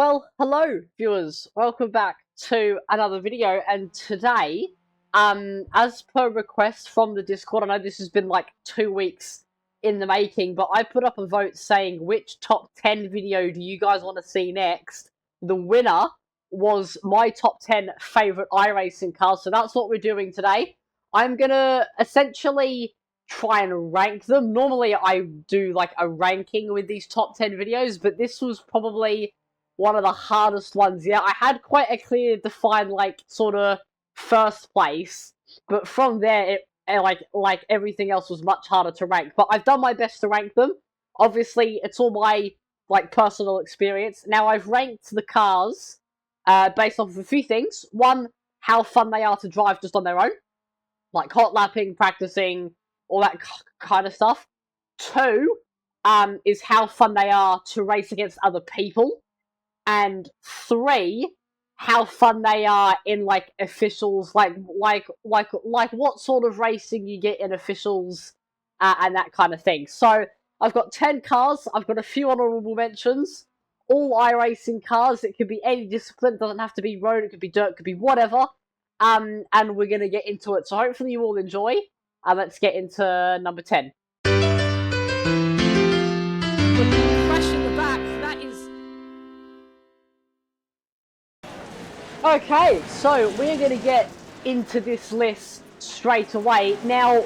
Well, hello viewers, welcome back to another video, and today, as per request from the Discord, I know this has been like 2 weeks in the making, but I put up a vote saying which top 10 video do you guys want to see next. The winner was my top 10 favourite iRacing cars, so that's what we're doing today. I'm gonna essentially try and rank them. Normally I do like a ranking with these top 10 videos, but this was probably one of the hardest ones yet. I had quite a clear defined like sort of first place, but from there it like everything else was much harder to rank. But I've done my best to rank them. Obviously, it's all my like personal experience. Now I've ranked the cars based off of a few things. One, how fun they are to drive just on their own, like hot lapping, practicing, all that kind of stuff. Two, is how fun they are to race against other people. And three, how fun they are in like officials, like what sort of racing you get in officials, and that kind of thing. So I've got 10 cars. I've got a few honourable mentions. All iRacing cars. It could be any discipline. It doesn't have to be road. It could be dirt. It could be whatever. And we're gonna get into it. So hopefully you all enjoy. Let's get into number 10. Okay, so we're going to get into this list straight away. Now,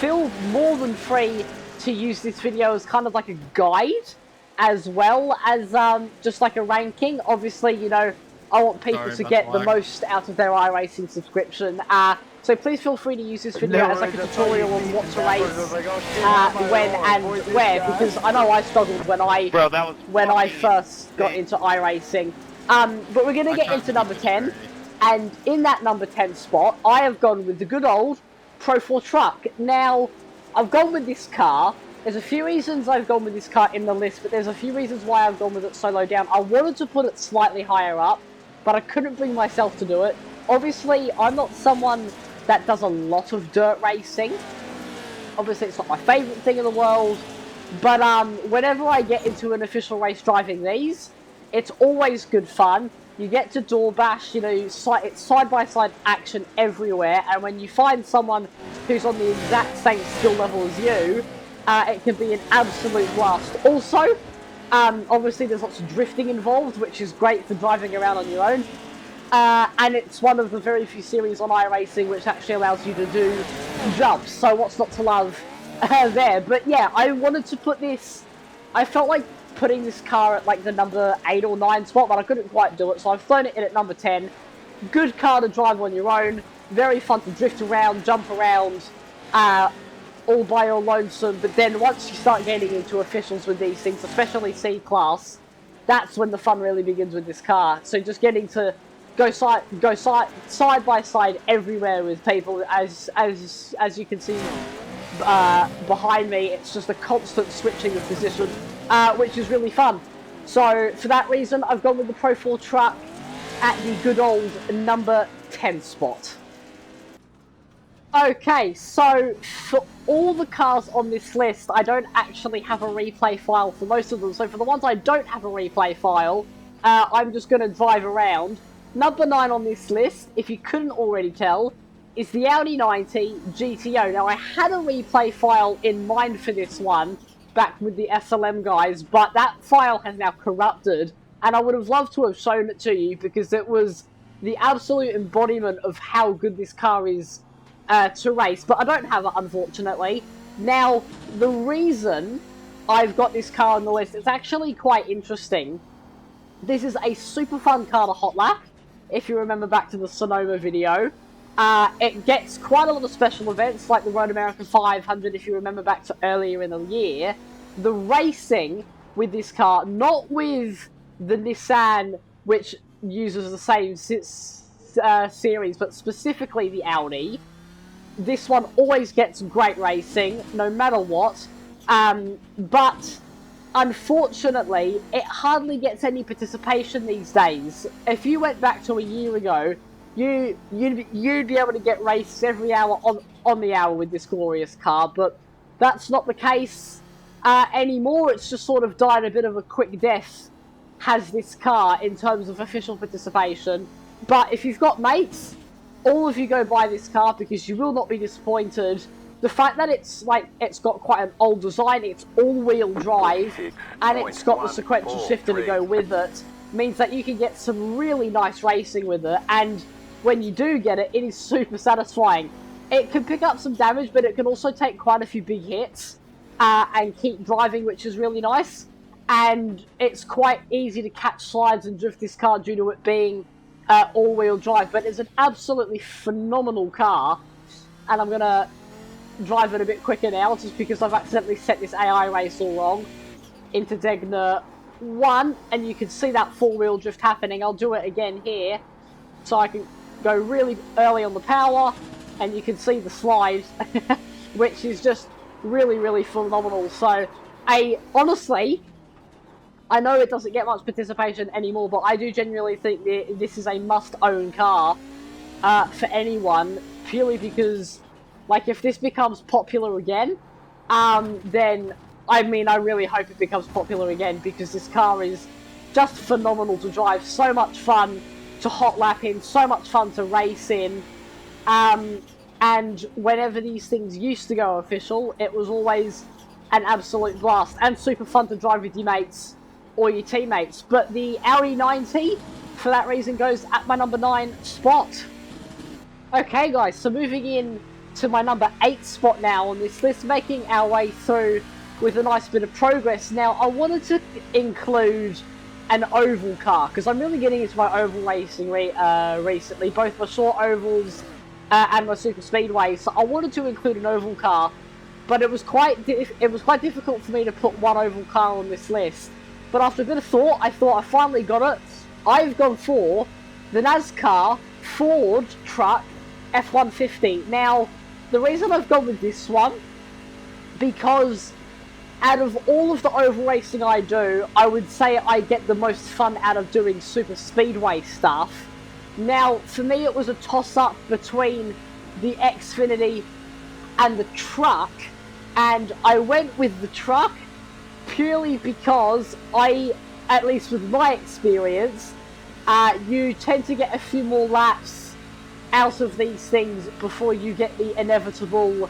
feel more than free to use this video as kind of like a guide, as well as just like a ranking. Obviously, you know, I want people to get the most out of their iRacing subscription. So please feel free to use this video as like a tutorial on what to race, when and where, because I know I struggled when I first got into iRacing. But we're going to get into number 10, and in that number 10 spot, I have gone with the good old Pro 4 truck. Now, I've gone with this car. There's a few reasons I've gone with this car in the list, but there's a few reasons why I've gone with it so low down. I wanted to put it slightly higher up, but I couldn't bring myself to do it. Obviously, I'm not someone that does a lot of dirt racing. Obviously, it's not my favourite thing in the world, but whenever I get into an official race driving these, it's always good fun. You get to door bash, you know, it's side-by-side action everywhere, and when you find someone who's on the exact same skill level as you, it can be an absolute blast. Also, obviously there's lots of drifting involved, which is great for driving around on your own, and it's one of the very few series on iRacing which actually allows you to do jumps, so what's not to love there? But yeah, I wanted to put this, I felt like putting this car at like the number 8 or 9 spot, but I couldn't quite do it, so I've thrown it in at number 10. Good car to drive on your own, very fun to drift around, jump around, all by your lonesome. But then once you start getting into officials with these things, especially C-Class, that's when the fun really begins with this car. So just getting to go side by side everywhere with people, as you can see behind me, it's just a constant switching of position, which is really fun. So for that reason, I've gone with the Pro 4 truck at the good old number 10 spot. Okay, so for all the cars on this list, I don't actually have a replay file for most of them. So for the ones I don't have a replay file, I'm just going to drive around. Number 9 on this list, if you couldn't already tell, is the Audi 90 GTO. Now, I had a replay file in mind for this one, back with the SLM guys, but that file has now corrupted, and I would have loved to have shown it to you because it was the absolute embodiment of how good this car is to race, but I don't have it, unfortunately. Now, the reason I've got this car on the list is actually quite interesting. This is a super fun car to hot lap, if you remember back to the Sonoma video. It gets quite a lot of special events, like the Road America 500, if you remember back to earlier in the year. The racing with this car, not with the Nissan, which uses the same series, but specifically the Audi. This one always gets great racing, no matter what. But unfortunately, it hardly gets any participation these days. If you went back to a year ago, you'd be able to get races every hour on the hour with this glorious car, but that's not the case anymore. It's just sort of died a bit of a quick death has this car in terms of official participation. But if you've got mates, all of you go buy this car because you will not be disappointed. The fact that it's got quite an old design, it's all-wheel drive, and it's got the sequential shifter to go with it, means that you can get some really nice racing with it, and when you do get it, it is super satisfying. It can pick up some damage, but it can also take quite a few big hits and keep driving, which is really nice. And it's quite easy to catch slides and drift this car due to it being all-wheel drive. But it's an absolutely phenomenal car, and I'm going to drive it a bit quicker now, just because I've accidentally set this AI race all wrong into Degner 1, and you can see that four-wheel drift happening. I'll do it again here, so I can go really early on the power, and you can see the slide, which is just really, really phenomenal. So, honestly, I know it doesn't get much participation anymore, but I do genuinely think this is a must-own car for anyone, purely because, like, if this becomes popular again, then, I mean, I really hope it becomes popular again, because this car is just phenomenal to drive, so much fun to hot lap in, so much fun to race in, and whenever these things used to go official, it was always an absolute blast, and super fun to drive with your mates or your teammates. But the Audi 90, for that reason, goes at my number 9 spot. Okay guys, so moving in to my number 8 spot now on this list, making our way through with a nice bit of progress. Now, I wanted to include an oval car, because I'm really getting into my oval racing recently, both my short ovals and my super speedway. So I wanted to include an oval car, but it was quite difficult for me to put one oval car on this list. But after a bit of thought, I finally got it. I've gone for the NASCAR Ford Truck F-150. Now, the reason I've gone with this one, because out of all of the oval racing I do, I would say I get the most fun out of doing super speedway stuff. Now, for me, it was a toss-up between the Xfinity and the truck, and I went with the truck purely because at least with my experience, you tend to get a few more laps out of these things before you get the inevitable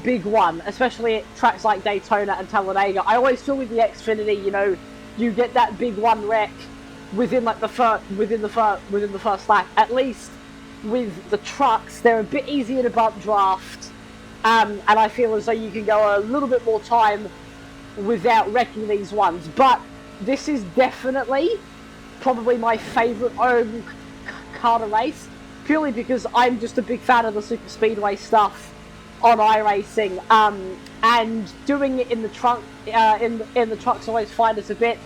big one, especially at tracks like Daytona and Talladega. I always feel with the Xfinity, you know, you get that big one wreck within like the first lap. At least with the trucks, they're a bit easier to bump draft, and I feel as though you can go a little bit more time without wrecking these ones. But this is definitely probably my favourite oval car to race, purely because I'm just a big fan of the super speedway stuff on iRacing, and doing it in the trunk, in the trucks, I always find it's a bit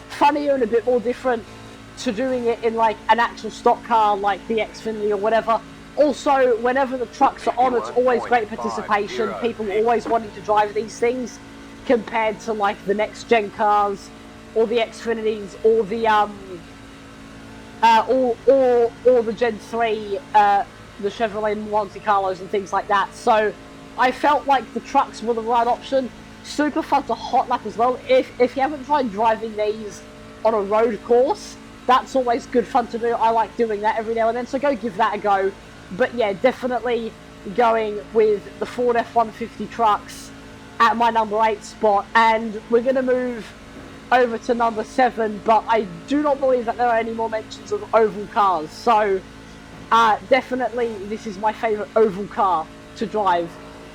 funnier and a bit more different to doing it in like an actual stock car like the Xfinity or whatever. Also, whenever the trucks are on, it's always great participation. People are always wanting to drive these things, compared to like the next gen cars or the Xfinities or the or the Gen 3, the Chevrolet Monte Carlos and things like that. So I felt like the trucks were the right option. Super fun to hot lap as well. If you haven't tried driving these on a road course, that's always good fun to do. I like doing that every now and then, so go give that a go. But yeah, definitely going with the Ford F-150 trucks at my number 8 spot. And we're going to move over to number 7, but I do not believe that there are any more mentions of oval cars. So definitely this is my favourite oval car to drive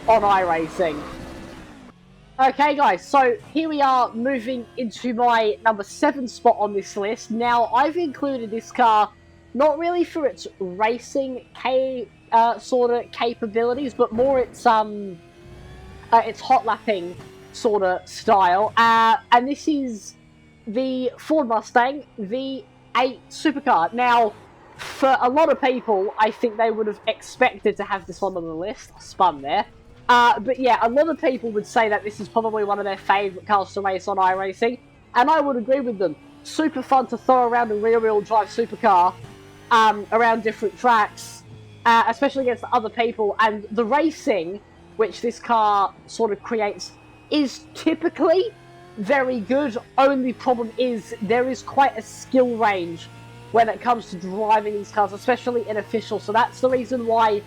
on iRacing. Okay guys, so here we are moving into my number 7 spot on this list. Now, I've included this car not really for its racing sort of capabilities, but more its hot lapping sort of style. And this is the Ford Mustang V8 supercar. Now, for a lot of people, I think they would have expected to have this one on the list. Spun there. But yeah, a lot of people would say that this is probably one of their favourite cars to race on iRacing, and I would agree with them. Super fun to throw around a rear-wheel drive supercar around different tracks, especially against other people, and the racing which this car sort of creates is typically very good. Only problem is there is quite a skill range when it comes to driving these cars, especially in official. So that's the reason why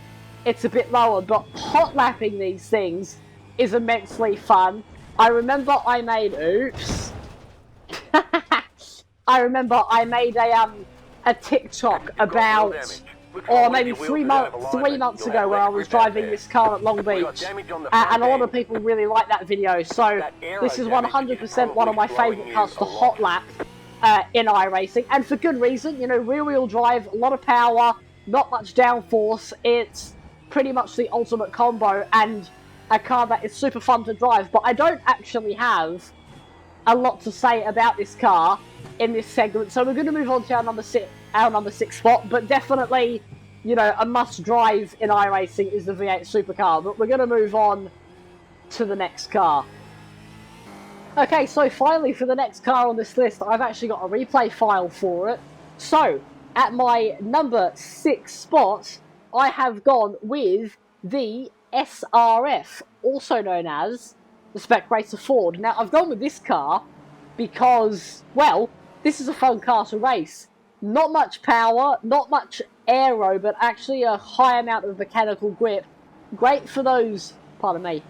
it's a bit lower. But hot lapping these things is immensely fun. I remember I made oops. I remember I made a TikTok about, or maybe 3 months ago, where I was driving this car at Long Beach, and a lot of people really liked that video. So this is 100% one of my favourite cars to hot lap in iRacing, and for good reason. You know, rear-wheel drive, a lot of power, not much downforce. It's pretty much the ultimate combo, and a car that is super fun to drive. But I don't actually have a lot to say about this car in this segment, so we're going to move on to our number six spot. But definitely, you know, a must-drive in iRacing is the V8 supercar. But we're going to move on to the next car. Okay, so finally for the next car on this list, I've actually got a replay file for it. So, at my number 6 spot, I have gone with the SRF, also known as the Spec Racer Ford. Now, I've gone with this car because, well, this is a fun car to race. Not much power, not much aero, but actually a high amount of mechanical grip. Great for those, pardon me,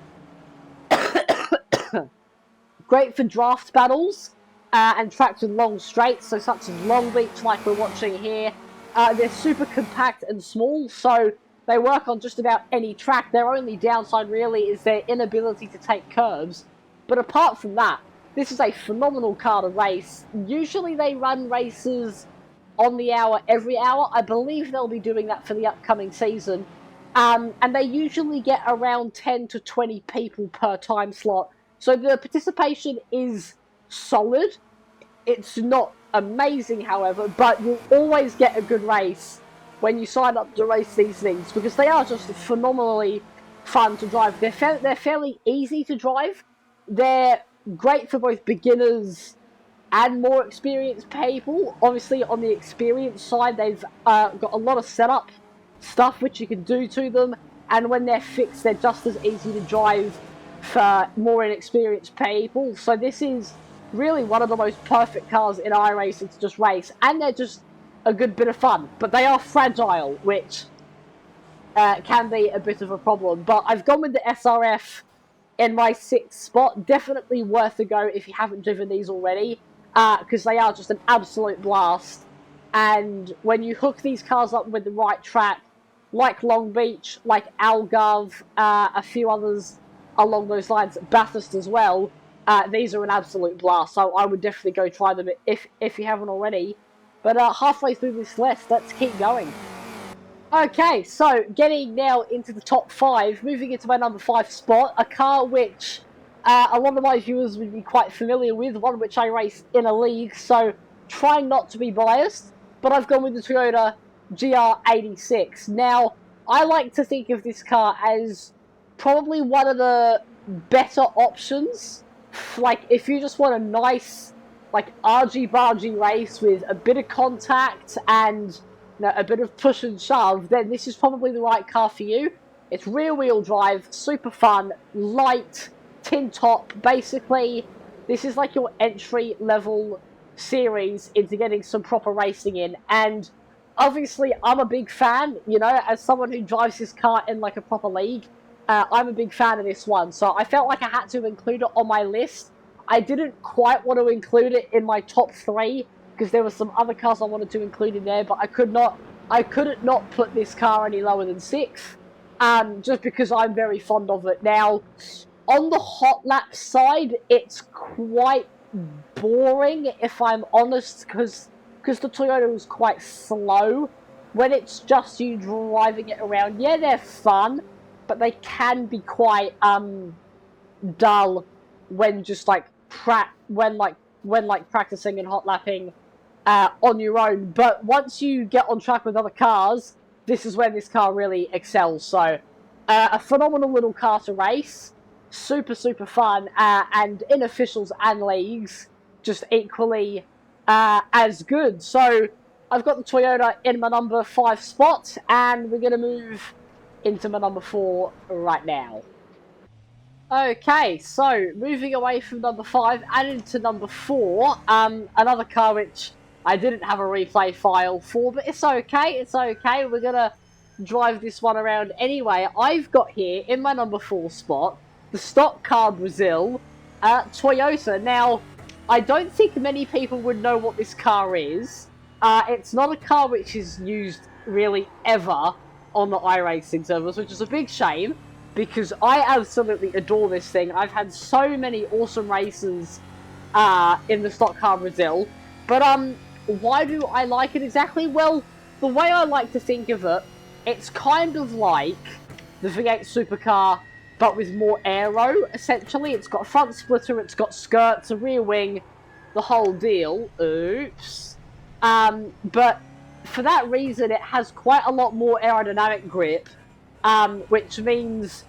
great for draft battles and tracks with long straights, so such as Long Beach like we're watching here. They're super compact and small, so they work on just about any track. Their only downside really is their inability to take curves. But apart from that, this is a phenomenal car to race. Usually they run races on the hour every hour. I believe they'll be doing that for the upcoming season. And they usually get around 10 to 20 people per time slot. So the participation is solid. It's not amazing, however, but you'll always get a good race when you sign up to race these things, because they are just phenomenally fun to drive. They're fairly easy to drive. They're great for both beginners and more experienced people. Obviously, on the experienced side, they've got a lot of setup stuff which you can do to them, and when they're fixed, they're just as easy to drive for more inexperienced people. So this is really one of the most perfect cars in iRacing to just race, and they're just a good bit of fun. But they are fragile, which can be a bit of a problem. But I've gone with the SRF in my 6th spot. Definitely worth a go if you haven't driven these already, because they are just an absolute blast. And when you hook these cars up with the right track, like Long Beach, like Algarve, a few others along those lines, Bathurst as well, these are an absolute blast. So I would definitely go try them if you haven't already. But halfway through this list, let's keep going. Okay, so getting now into the top 5, moving into my number 5 spot, a car which a lot of my viewers would be quite familiar with, one which I race in a league, so trying not to be biased, but I've gone with the Toyota GR86. Now, I like to think of this car as probably one of the better options. Like, if you just want a nice, like, argy-bargy race with a bit of contact and, you know, a bit of push and shove, then this is probably the right car for you. It's rear-wheel drive, super fun, light, tin top. Basically, this is like your entry-level series into getting some proper racing in. And obviously, I'm a big fan, you know, as someone who drives this car in like a proper league. I'm a big fan of this one, so I felt like I had to include it on my list. I didn't quite want to include it in my top 3 because there were some other cars I wanted to include in there, but I couldn't not put this car any lower than 6, just because I'm very fond of it. Now, on the hot lap side, it's quite boring, if I'm honest, because the Toyota was quite slow. When it's just you driving it around, yeah, they're fun, but they can be quite dull when just like practicing and hot lapping on your own. But once you get on track with other cars, this is when this car really excels. So a phenomenal little car to race, super fun, and in officials and leagues, just equally as good. So I've got the Toyota in my number 5 spot, and we're going to move into my number 4 right now. Okay, so moving away from number 5 and into number 4, another car which I didn't have a replay file for, but it's okay, it's okay. We're gonna drive this one around anyway. I've got here in my number 4 spot the stock car Brazil Toyota. Now, I don't think many people would know what this car is. It's not a car which is used really ever on the iRacing servers, which is a big shame, because I absolutely adore this thing. I've had so many awesome races in the stock car Brazil. But why do I like it exactly? Well, the way I like to think of it, it's kind of like the V8 supercar, but with more aero, essentially. It's got a front splitter, it's got skirts, a rear wing, the whole deal. Oops. But for that reason, it has quite a lot more aerodynamic grip, which means,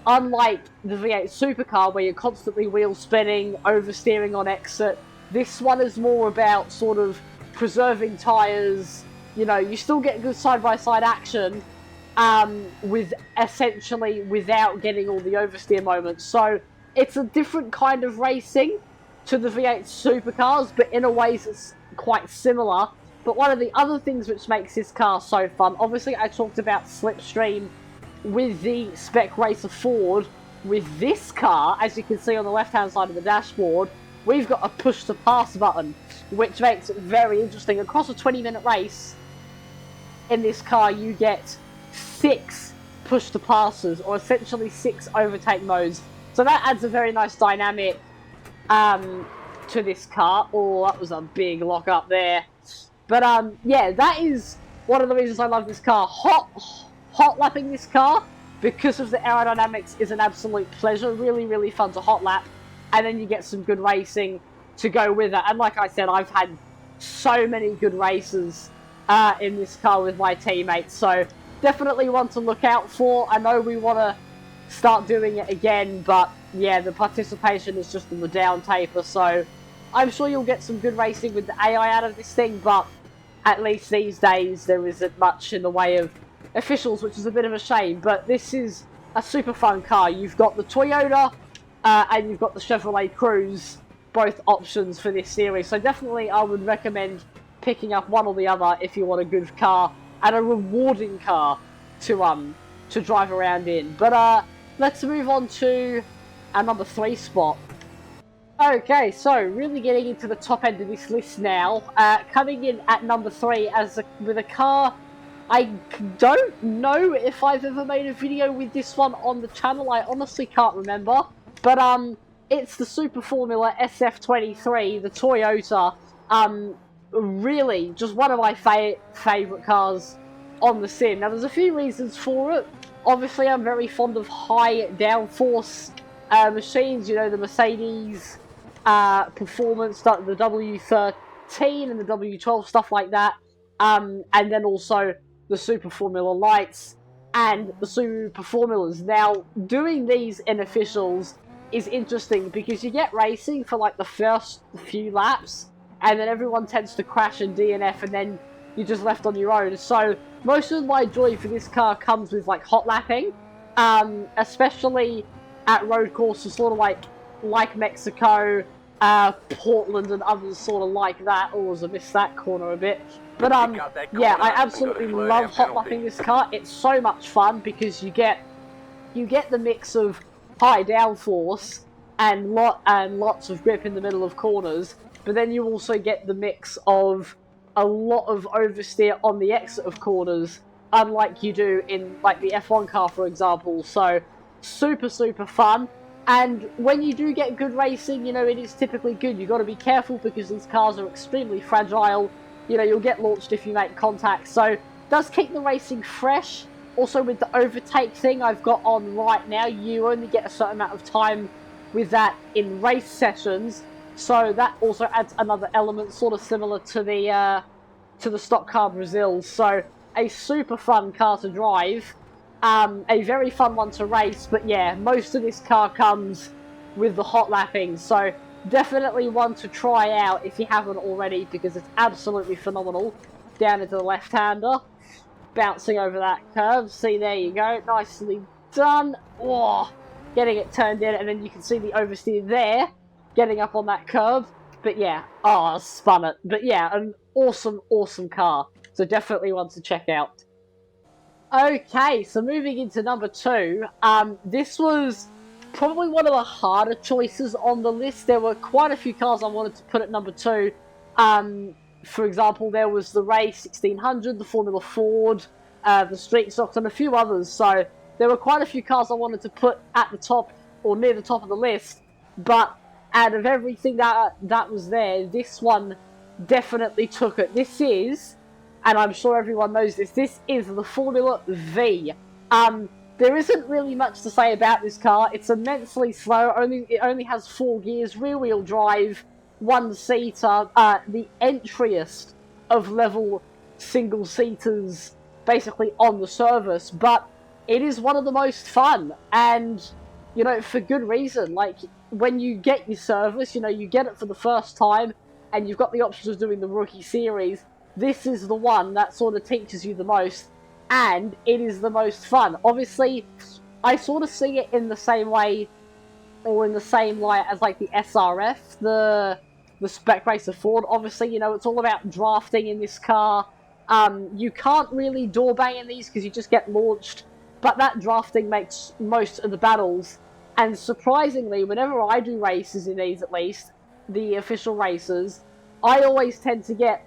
unlike the V8 supercar where you're constantly wheel spinning, oversteering on exit, this one is more about sort of preserving tyres. You know, you still get good side-by-side action, with essentially without getting all the oversteer moments. So it's a different kind of racing to the V8 supercars, but in a way it's quite similar. But one of the other things which makes this car so fun, obviously I talked about slipstream with the Spec Racer Ford. With this car, as you can see on the left-hand side of the dashboard, we've got a push-to-pass button, which makes it very interesting. Across a 20-minute race, in this car, you get 6 push-to-passes, or essentially 6 overtake modes. So that adds a very nice dynamic to this car. Oh, that was a big lock up there. But yeah, that is one of the reasons I love this car. Hot lapping this car, because of the aerodynamics, is an absolute pleasure. Really, really fun to hot lap. And then you get some good racing to go with it. And like I said, I've had so many good races in this car with my teammates. So definitely one to look out for. I know we want to start doing it again, but yeah, the participation is just on the down taper. So I'm sure you'll get some good racing with the AI out of this thing, but at least these days there isn't much in the way of officials, which is a bit of a shame. But this is a super fun car. You've got the Toyota and you've got the Chevrolet Cruze, both options for this series. So definitely I would recommend picking up one or the other if you want a good car and a rewarding car to drive around in. But let's move on to our number 3 spot. Okay, so really getting into the top end of this list now. Coming in at number 3 with a car, I don't know if I've ever made a video with this one on the channel. I honestly can't remember. But it's the Super Formula SF23, the Toyota. Really, just one of my favourite cars on the sim. Now, there's a few reasons for it. Obviously, I'm very fond of high downforce machines. You know, the Mercedes performance, the W13 and the W12, stuff like that. And then also the Super Formula lights and the Super Formulas. Now, doing these in officials is interesting because you get racing for like the first few laps, and then everyone tends to crash and DNF, and then you're just left on your own. So most of my joy for this car comes with like hot lapping, especially at road courses, sort of like Mexico, Portland, and others sort of like that. Oh, I missed that corner a bit. But yeah, I absolutely love hot lapping this car. It's so much fun because you get the mix of high downforce and lots of grip in the middle of corners, but then you also get the mix of a lot of oversteer on the exit of corners, unlike you do in like the F1 car, for example. So super fun. And when you do get good racing, you know, it is typically good. You've got to be careful because these cars are extremely fragile. You know, you'll get launched if you make contact. So it does keep the racing fresh. Also, with the overtake thing I've got on right now, you only get a certain amount of time with that in race sessions. So that also adds another element, sort of similar to the stock car Brazil. So a super fun car to drive. A very fun one to race, but yeah, most of this car comes with the hot lapping, so definitely one to try out if you haven't already, because it's absolutely phenomenal. Down into the left-hander, bouncing over that curve. See, there you go, nicely done. Oh, getting it turned in, and then you can see the oversteer there, getting up on that curb. But yeah, spun it. But yeah, an awesome, awesome car. So definitely one to check out. Okay, so moving into number 2, this was probably one of the harder choices on the list. There were quite a few cars I wanted to put at number 2. For example, there was the Ray 1600, the Formula Ford, the Street Stocks, and a few others. So there were quite a few cars I wanted to put at the top or near the top of the list. But out of everything that was there, this one definitely took it. This is, and I'm sure everyone knows this is the Formula V. There isn't really much to say about this car. It's immensely slow. It only has 4 gears, rear-wheel drive, 1-seater, the entriest of level single-seaters basically on the service. But it is one of the most fun, and, you know, for good reason. Like, when you get your service, you know, you get it for the first time, and you've got the options of doing the Rookie Series. This is the one that sort of teaches you the most, and it is the most fun. Obviously, I sort of see it in the same way, or in the same light as, like, the SRF, the Spec Racer Ford. Obviously, you know, it's all about drafting in this car. You can't really door bang in these because you just get launched, but that drafting makes most of the battles. And surprisingly, whenever I do races in these, at least, the official races, I always tend to get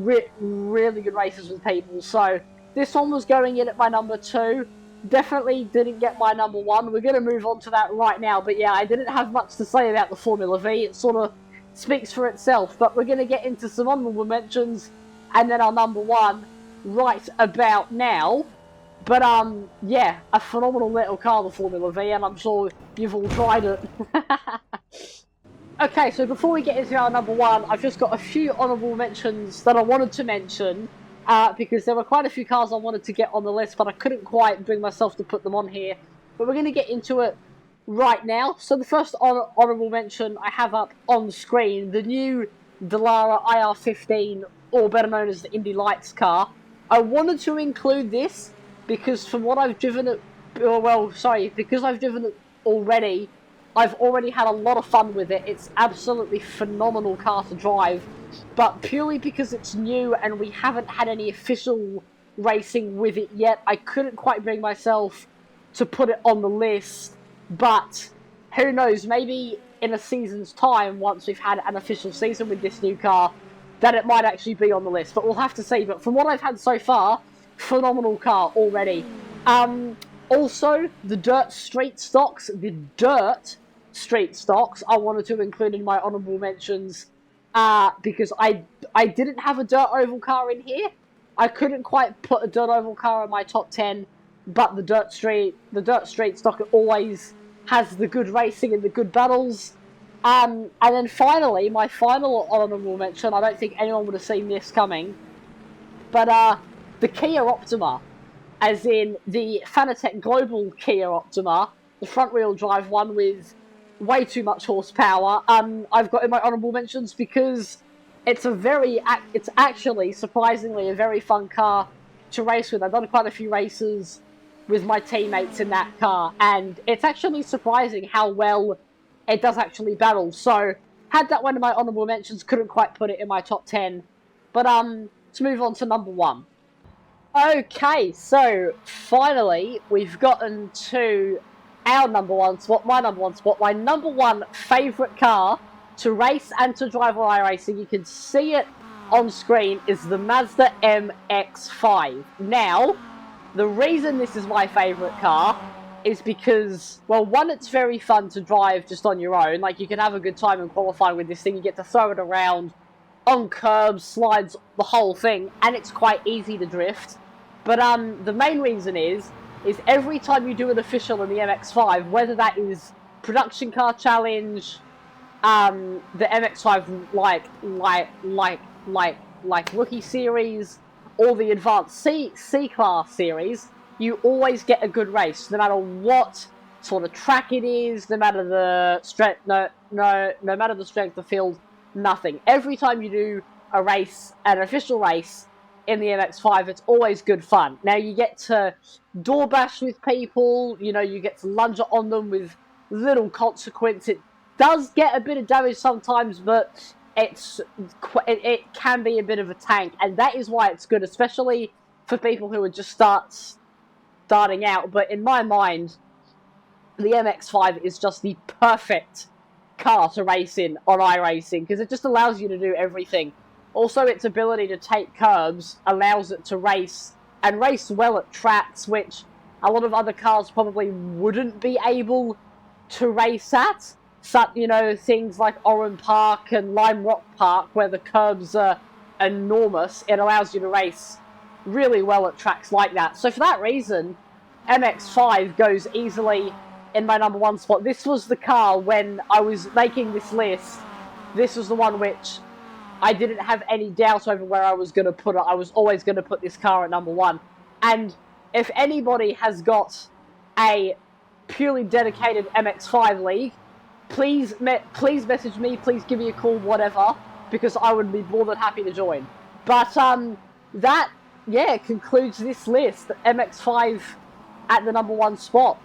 really good races with people. So this one was going in at my number 2. Definitely didn't get my number 1. We're going to move on to that right now. But yeah, I didn't have much to say about the Formula V. It sort of speaks for itself. But we're going to get into some honourable mentions and then our number 1 right about now. But yeah, a phenomenal little car, the Formula V, and I'm sure you've all tried it. Okay, so before we get into our number 1, I've just got a few honourable mentions that I wanted to mention, because there were quite a few cars I wanted to get on the list, but I couldn't quite bring myself to put them on here. But we're going to get into it right now. So the first honourable mention I have up on screen, the new Dallara IR15, or better known as the Indy Lights car. I wanted to include this because from what I've driven it, because I've driven it already, I've already had a lot of fun with it. It's absolutely phenomenal car to drive, but purely because it's new and we haven't had any official racing with it yet, I couldn't quite bring myself to put it on the list. But who knows, maybe in a season's time, once we've had an official season with this new car, that it might actually be on the list. But we'll have to see. But from what I've had so far, phenomenal car already. Also, the Dirt Street Stocks, I wanted to include in my honourable mentions, because I didn't have a Dirt Oval car in here. I couldn't quite put a Dirt Oval car in my top 10, but the Dirt Street Stock always has the good racing and the good battles. And then finally, my final honourable mention, I don't think anyone would have seen this coming, but the Kia Optima, as in the Fanatec Global Kia Optima, the front-wheel drive one with way too much horsepower. I've got in my honourable mentions because it's actually, surprisingly, a very fun car to race with. I've done quite a few races with my teammates in that car, and it's actually surprising how well it does actually battle. So, had that one in my honourable mentions, couldn't quite put it in my top 10. But, let's move on to number 1. Okay, so finally we've gotten to our number 1 spot, my number 1 spot, my number 1 favourite car to race and to drive on iRacing. You can see it on screen, is the Mazda MX-5. Now, the reason this is my favourite car is because, well, one, it's very fun to drive just on your own. Like, you can have a good time in qualifying with this thing. You get to throw it around on curbs, slides, the whole thing, and it's quite easy to drift. But the main reason is every time you do an official in the MX-5, whether that is Production Car Challenge, the MX-5 like Rookie Series, or the Advanced C-Class Series, you always get a good race, no matter what sort of track it is, no matter the strength, no matter the strength of the field. Nothing. Every time you do a race, an official race, in the MX-5, it's always good fun. Now, you get to door bash with people, you know, you get to lunge on them with little consequence. It does get a bit of damage sometimes, but it can be a bit of a tank, and that is why it's good, especially for people who are just starting out. But in my mind, the MX-5 is just the perfect car to race in on iRacing, because it just allows you to do everything. Also, its ability to take curbs allows it to race, and race well at tracks, which a lot of other cars probably wouldn't be able to race at. Such, you know, things like Oran Park and Lime Rock Park, where the curbs are enormous. It allows you to race really well at tracks like that. So for that reason, MX-5 goes easily in my #1 spot. This was the car, when I was making this list, this was the one which I didn't have any doubt over where I was going to put it. I was always going to put this car at #1. And if anybody has got a purely dedicated MX-5 league, please message me, please give me a call, whatever, because I would be more than happy to join. But that, yeah, concludes this list. MX-5 at the #1 spot.